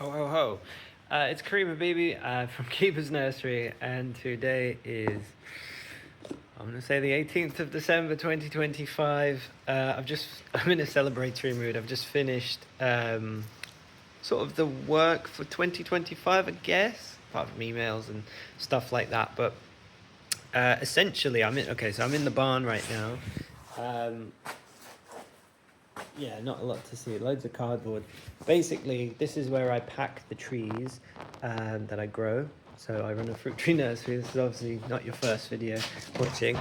Ho ho ho. It's Kareem Habibi from Keeper's Nursery, and today is, I'm going to say, the 18th of December 2025. I'm in a celebratory mood. I've just finished sort of the work for 2025, I guess, apart from emails and stuff like that. But essentially, I'm in the barn right now. Yeah, not a lot to see. Loads of cardboard. Basically, this is where I pack the trees that I grow. So I run a fruit tree nursery. This is obviously not your first video watching.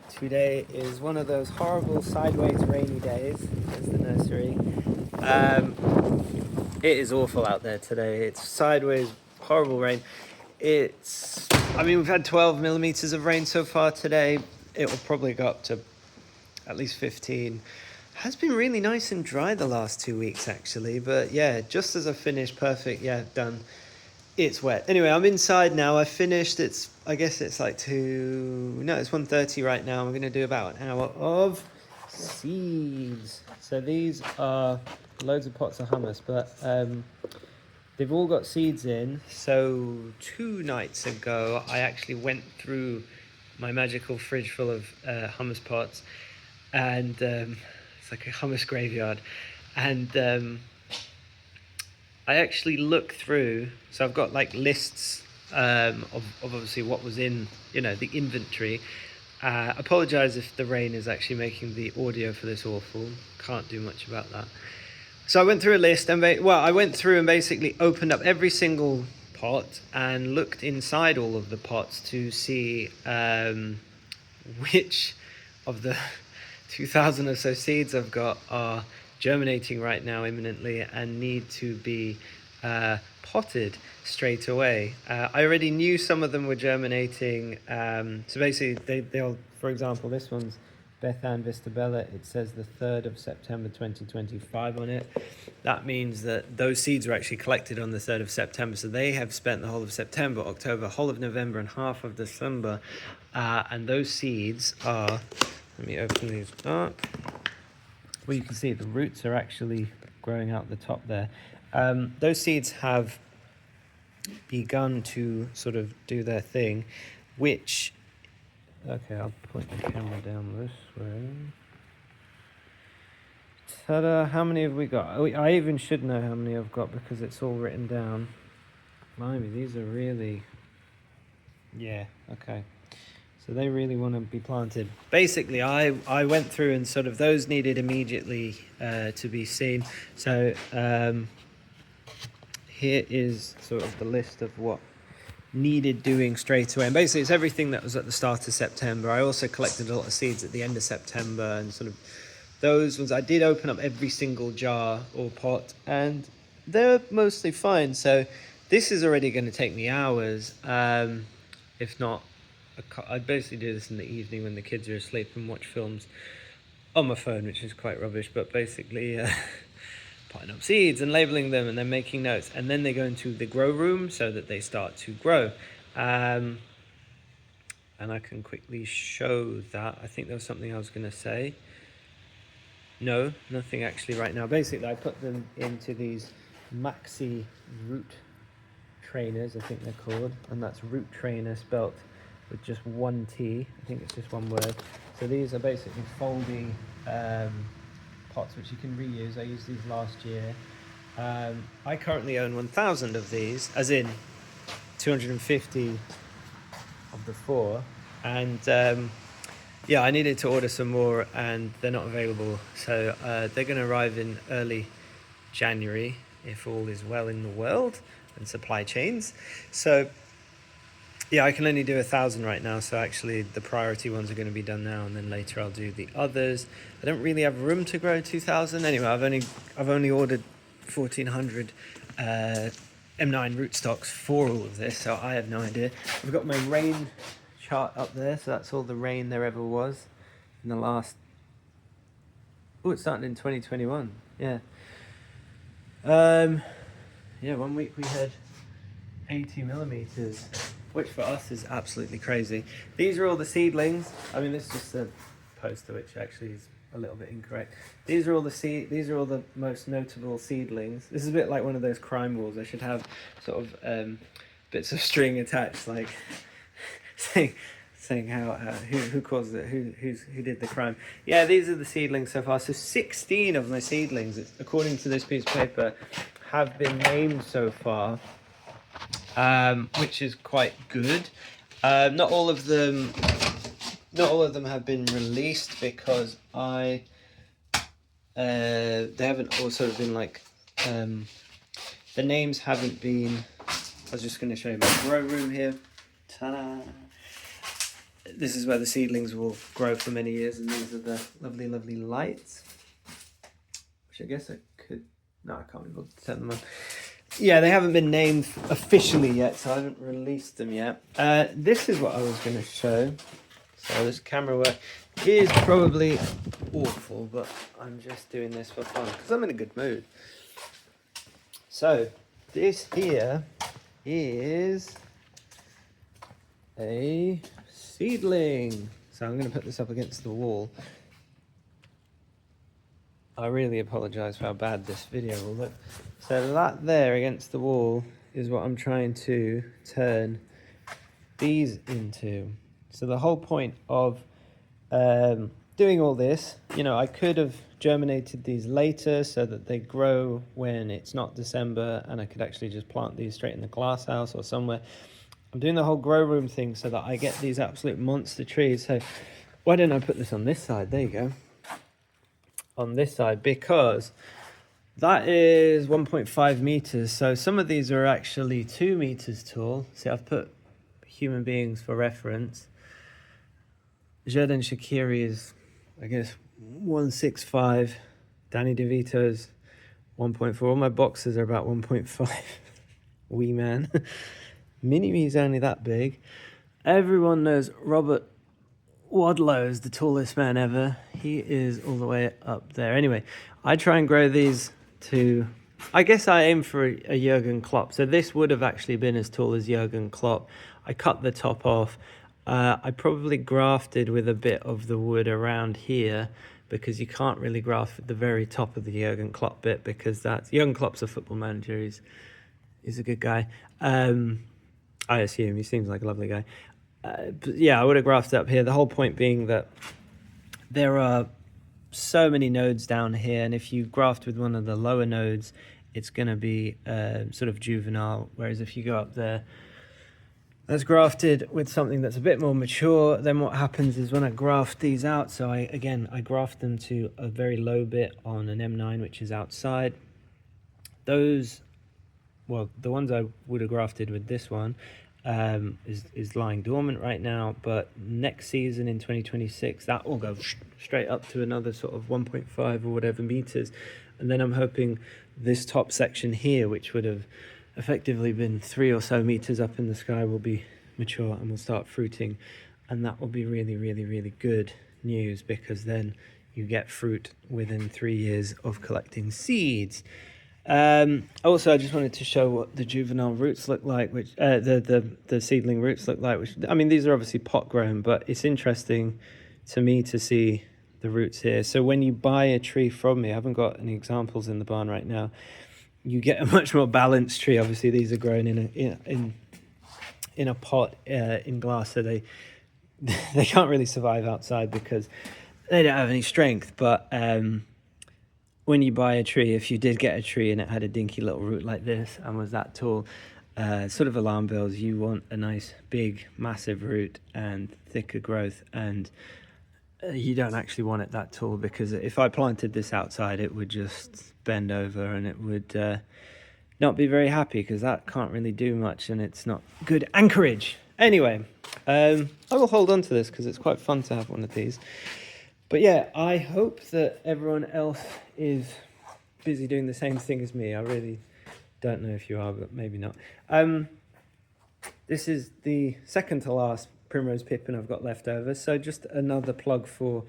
Today is one of those horrible sideways rainy days. There's the nursery. It is awful out there today. It's sideways, horrible rain. We've had 12 millimeters of rain so far today. It will probably go up to at least 15. Has been really nice and dry the last 2 weeks actually, but yeah, just as I finished, perfect, yeah, done. It's wet. Anyway, I'm inside now. I finished. I guess it's like it's 1:30 right now. I'm gonna do about an hour of seeds. So these are loads of pots of hummus, but they've all got seeds in. So 2 nights ago, I actually went through my magical fridge full of hummus pots, and it's like a hummus graveyard, and I actually looked through. So I've got like lists of obviously what was in the inventory. Apologize if the rain is actually making the audio for this awful. Can't do much about that. So I went through a list and I went through and basically opened up every single pot and looked inside all of the pots to see which of the 2,000 or so seeds I've got are germinating right now imminently and need to be potted straight away. I already knew some of them were germinating. So basically they'll, for example, this one's Bethan Vistabella. It says the 3rd of September 2025 on it. That means that those seeds were actually collected on the 3rd of September. So they have spent the whole of September, October, whole of November and half of December. And those seeds are, let me open these up. Well, you can see the roots are actually growing out the top there. Those seeds have begun to sort of do their thing, which, okay, I'll point the camera down this way. Ta-da, how many have we got? I even should know how many I've got because it's all written down. Blimey, these are really, yeah, okay. So they really want to be planted. Basically, I went through and sort of those needed immediately to be seen. So here is sort of the list of what needed doing straight away. And basically, it's everything that was at the start of September. I also collected a lot of seeds at the end of September, and sort of those ones I did open up every single jar or pot, and they're mostly fine. So this is already going to take me hours, if not. I basically do this in the evening when the kids are asleep and watch films on my phone, which is quite rubbish, but basically potting up seeds and labeling them and then making notes, and then they go into the grow room so that they start to grow. And I can quickly show that. I think there was something I was going to say. No, nothing actually right now. Basically, I put them into these maxi root trainers, I think they're called, and that's root trainer spelt with just one T. I think it's just one word. So these are basically foldy pots which you can reuse. I used these last year. I currently own 1,000 of these, as in 250 of the 4. And yeah, I needed to order some more and they're not available. So they're going to arrive in early January if all is well in the world and supply chains. So yeah, I can only do 1,000 right now, so actually the priority ones are going to be done now, and then later I'll do the others. I don't really have room to grow 2,000. Anyway, I've only ordered 1,400 M9 rootstocks for all of this, so I have no idea. I've got my rain chart up there, so that's all the rain there ever was in the last. Oh, it started in 2021. Yeah. Yeah, 1 week we had 80 millimeters. Which for us is absolutely crazy. These are all the seedlings. I mean, this is just a poster, which actually is a little bit incorrect. These are all the most notable seedlings. This is a bit like one of those crime walls. I should have sort of bits of string attached, like saying how who caused it, who did the crime. Yeah, these are the seedlings so far. So 16 of my seedlings, according to this piece of paper, have been named so far, which is quite good. Not all of them have been released because they haven't all sort of been like the names haven't been. I was just going to show you my grow room here. Ta-da! This is where the seedlings will grow for many years, and these are the lovely, lovely lights, which I guess I could. No, I can't be able to turn them on. Yeah, they haven't been named officially yet, so I haven't released them yet. This is what I was going to show. So this camera work is probably awful, but I'm just doing this for fun because I'm in a good mood. So this here is a seedling. So I'm going to put this up against the wall. I really apologize for how bad this video will look. So that there against the wall is what I'm trying to turn these into. So the whole point of doing all this, you know, I could have germinated these later so that they grow when it's not December, and I could actually just plant these straight in the glass house or somewhere. I'm doing the whole grow room thing so that I get these absolute monster trees. So why don't I put this on this side? There you go. On this side, because that is 1.5 meters. So some of these are actually 2 meters tall. See, I've put human beings for reference. Jordan Shaqiri is, I guess, 165. Danny DeVito's 1.4. All my boxes are about 1.5. Wee man. Mini-me's only that big. Everyone knows Robert Wadlow is the tallest man ever. He is all the way up there. Anyway, I try and grow these to... I guess I aim for a Jurgen Klopp. So this would have actually been as tall as Jurgen Klopp. I cut the top off. I probably grafted with a bit of the wood around here because you can't really graft at the very top of the Jurgen Klopp bit because that's... Jurgen Klopp's a football manager. He's a good guy. I assume. He seems like a lovely guy. But yeah, I would have grafted up here. The whole point being that there are so many nodes down here, and if you graft with one of the lower nodes, it's going to be sort of juvenile, whereas if you go up there, that's grafted with something that's a bit more mature, then what happens is when I graft these out, so I graft them to a very low bit on an M9, which is outside. Those, well, the ones I would have grafted with this one is lying dormant right now, but next season in 2026 that will go straight up to another sort of 1.5 or whatever meters, and then I'm hoping this top section here, which would have effectively been 3 or so meters up in the sky, will be mature and will start fruiting, and that will be really, really, really good news because then you get fruit within 3 years of collecting seeds. Also, I just wanted to show what the juvenile roots look like, which the seedling roots look like. Which, I mean, these are obviously pot grown, but it's interesting to me to see the roots here. So when you buy a tree from me, I haven't got any examples in the barn right now. You get a much more balanced tree. Obviously, these are grown in a pot in glass, so they can't really survive outside because they don't have any strength. But when you buy a tree, if you did get a tree and it had a dinky little root like this and was that tall, sort of alarm bells. You want a nice big massive root and thicker growth, and you don't actually want it that tall, because if I planted this outside it would just bend over and it would not be very happy, because that can't really do much and it's not good anchorage. Anyway, I will hold on to this because it's quite fun to have one of these. But yeah, I hope that everyone else is busy doing the same thing as me. I really don't know if you are, but maybe not. This is the second to last Primrose Pippin I've got left over. So just another plug for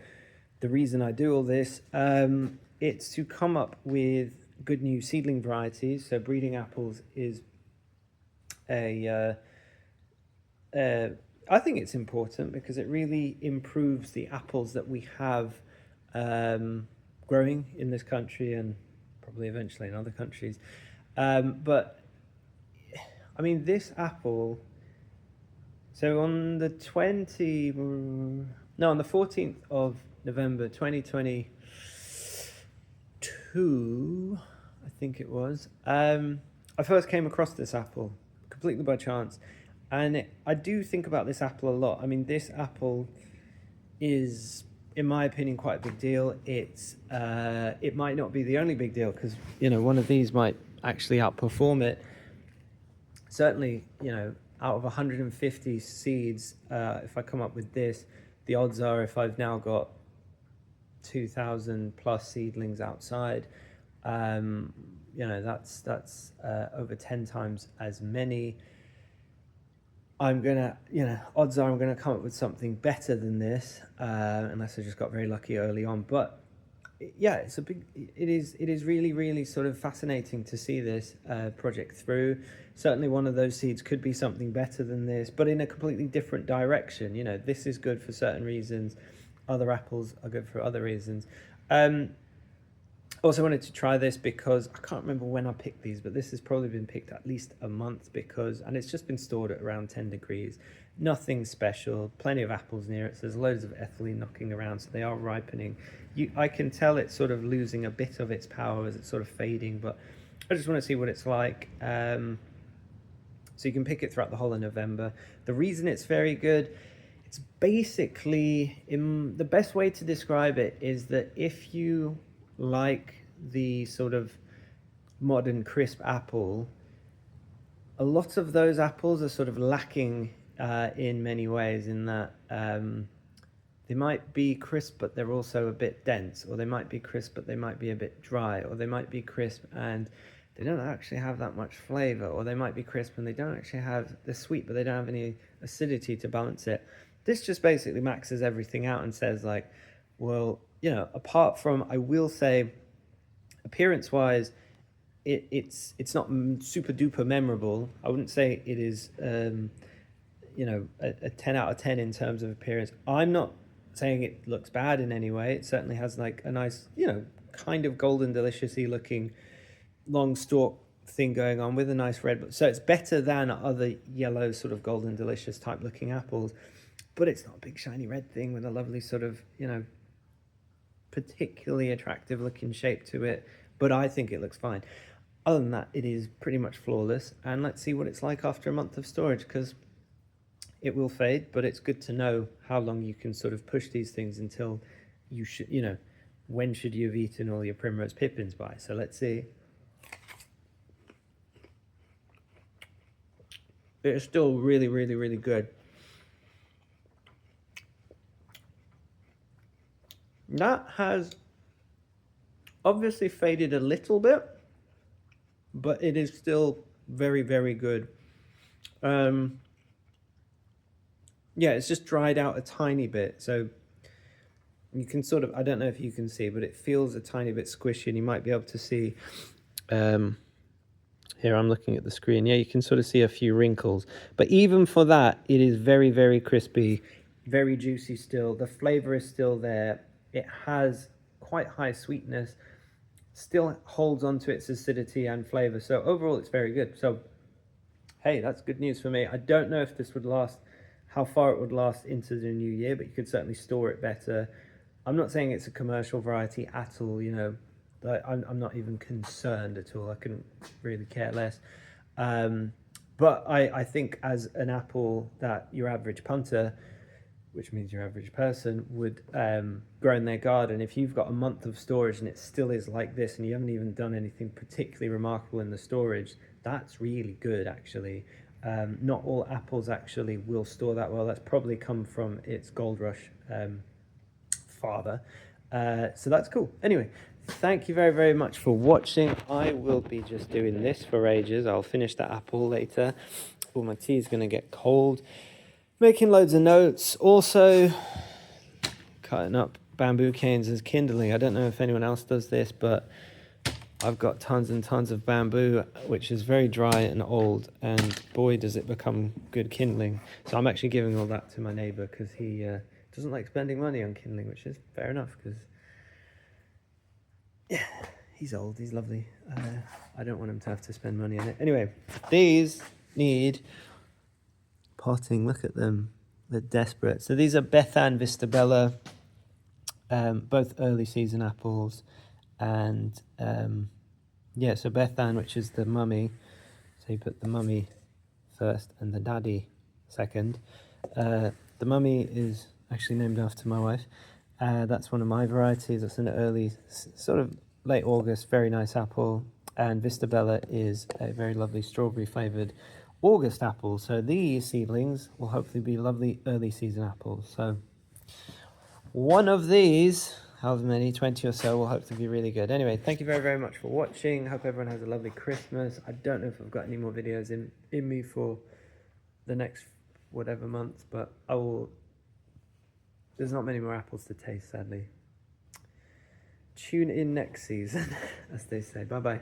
the reason I do all this. It's to come up with good new seedling varieties. So breeding apples is I think it's important because it really improves the apples that we have growing in this country and probably eventually in other countries. But I mean, this apple. So on the 14th of November 2022, I think it was, I first came across this apple completely by chance. And I do think about this apple a lot. I mean, this apple is, in my opinion, quite a big deal. It might not be the only big deal because, one of these might actually outperform it. Certainly, out of 150 seeds, if I come up with this, the odds are if I've now got 2,000 plus seedlings outside, that's over 10 times as many. Odds are I'm gonna come up with something better than this, unless I just got very lucky early on. But yeah, it is really, really sort of fascinating to see this project through. Certainly one of those seeds could be something better than this, but in a completely different direction. This is good for certain reasons. Other apples are good for other reasons. Also wanted to try this because I can't remember when I picked these, but this has probably been picked at least a month and it's just been stored at around 10 degrees. Nothing special, plenty of apples near it. So there's loads of ethylene knocking around, so they are ripening. I can tell it's sort of losing a bit of its power as it's sort of fading, but I just want to see what it's like. So you can pick it throughout the whole of November. The reason it's very good, it's basically, the best way to describe it is that if you like the sort of modern crisp apple, a lot of those apples are sort of lacking in many ways, in that they might be crisp but they're also a bit dense, or they might be crisp but they might be a bit dry, or they might be crisp and they don't actually have that much flavor, or they might be crisp and they don't actually have, they're sweet but they don't have any acidity to balance it. This just basically maxes everything out and says, like, well, apart from, I will say, appearance-wise, it's not super duper memorable. I wouldn't say it is, a 10 out of 10 in terms of appearance. I'm not saying it looks bad in any way. It certainly has like a nice, kind of golden delicious-y looking long stalk thing going on with a nice red. So it's better than other yellow sort of golden delicious type looking apples, but it's not a big shiny red thing with a lovely sort of, particularly attractive looking shape to it, but I think it looks fine. Other than that, it is pretty much flawless. And let's see what it's like after a month of storage, because it will fade, but it's good to know how long you can sort of push these things until you should, when should you have eaten all your Primrose Pippins by. So let's see. It's still really, really, really good. That has obviously faded a little bit, but it is still very, very good. Yeah, it's just dried out a tiny bit. So you can sort of, I don't know if you can see, but it feels a tiny bit squishy, and you might be able to see, here I'm looking at the screen. Yeah, you can sort of see a few wrinkles. But even for that, it is very, very crispy, very juicy still. The flavor is still there. It has quite high sweetness, still holds on to its acidity and flavor. So overall, it's very good. So, hey, that's good news for me. I don't know if this would last, how far it would last into the new year, but you could certainly store it better. I'm not saying it's a commercial variety at all, I'm not even concerned at all. I couldn't really care less. But I think as an apple that your average punter, which means your average person, would grow in their garden, if you've got a month of storage and it still is like this, and you haven't even done anything particularly remarkable in the storage, that's really good, actually. Not all apples actually will store that well. That's probably come from its Gold Rush father. So that's cool. Anyway, thank you very, very much for watching. I will be just doing this for ages. I'll finish that apple later. Oh, my tea is going to get cold. Making loads of notes. Also, cutting up bamboo canes as kindling. I don't know if anyone else does this, but I've got tons and tons of bamboo, which is very dry and old, and boy, does it become good kindling. So I'm actually giving all that to my neighbor because he doesn't like spending money on kindling, which is fair enough, because Yeah, he's old, he's lovely. I don't want him to have to spend money on it. Anyway, these need potting. Look at them, they're desperate. So these are Bethan Vistabella, both early season apples, and yeah, so Bethan, which is the mummy, so you put the mummy first and the daddy second. The mummy is actually named after my wife. That's one of my varieties. That's an early, sort of late August, very nice apple. And Vistabella is a very lovely strawberry flavoured August apple. So these seedlings will hopefully be lovely early season apples. So one of these, however many, 20 or so, will hopefully be really good. Anyway, thank you very, very much for watching. Hope everyone has a lovely Christmas. I don't know if I've got any more videos in me for the next whatever month, but I will. There's not many more apples to taste, sadly. Tune in next season, as they say. Bye bye.